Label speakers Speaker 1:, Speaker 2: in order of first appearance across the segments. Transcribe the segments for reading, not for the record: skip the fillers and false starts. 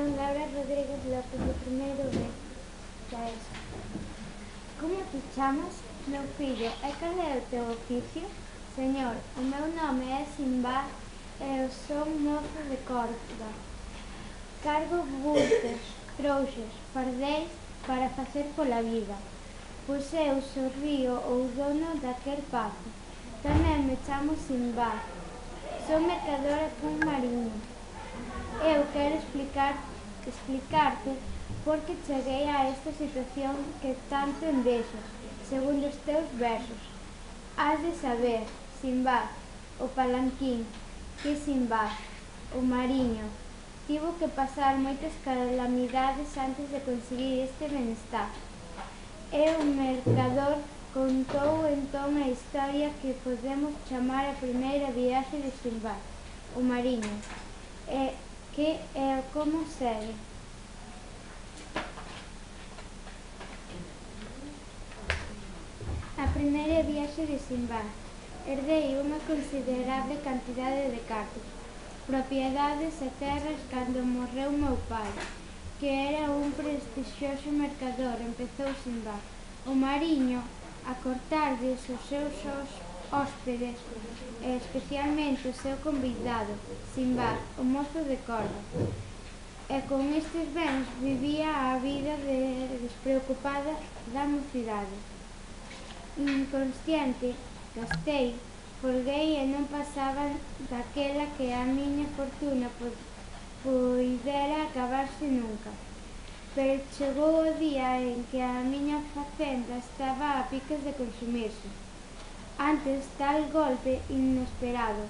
Speaker 1: Son Laura Rodríguez López, do primeiro B da ESO. Como te chamas? Meu fillo, e cal é o teu oficio? Señor, o meu nome é Simbad e eu son mozo de Córdoba. Cargo bultos, trouxas, fardeis para facer pola vida, pois eu sorrío o dono daquel pazo. Tamén me chamo Simbad, son mercadora cun mariño. Eu quero explicarte por que cheguei a esta situación que tanto envexas, segundo os teus versos. Has de saber, Simbad, o palanquín, que Simbad, o mariño, tivo que pasar moitas calamidades antes de conseguir este benestar. E o mercador contou entón a historia que podemos chamar a primeira viaxe de Simbad, o mariño, que é como segue. A primeira viaxe de Simbad. Herdei unha considerable cantidade de cartos, propiedades e terras cando morreu meu pai, que era un prestixioso mercador. Empezou Simbad, o mariño, a cortarlles os seus hóspedes, e especialmente o seu convidado, Simbad, o mozo de Córdoba. E con estes bens vivía a vida despreocupada da mocidade. Inconsciente, gastei, folguei e non pasaba daquela que a miña fortuna poidera acabarse nunca. Pero chegou o día en que a miña facenda estaba a piques de consumirse. Antes tal golpe inesperado,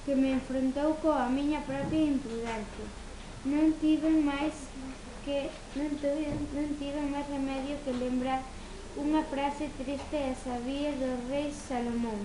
Speaker 1: que me enfrontou coa miña propia imprudencia, non tiven máis remedio que lembrar unha frase triste e sabia do rei Salomón.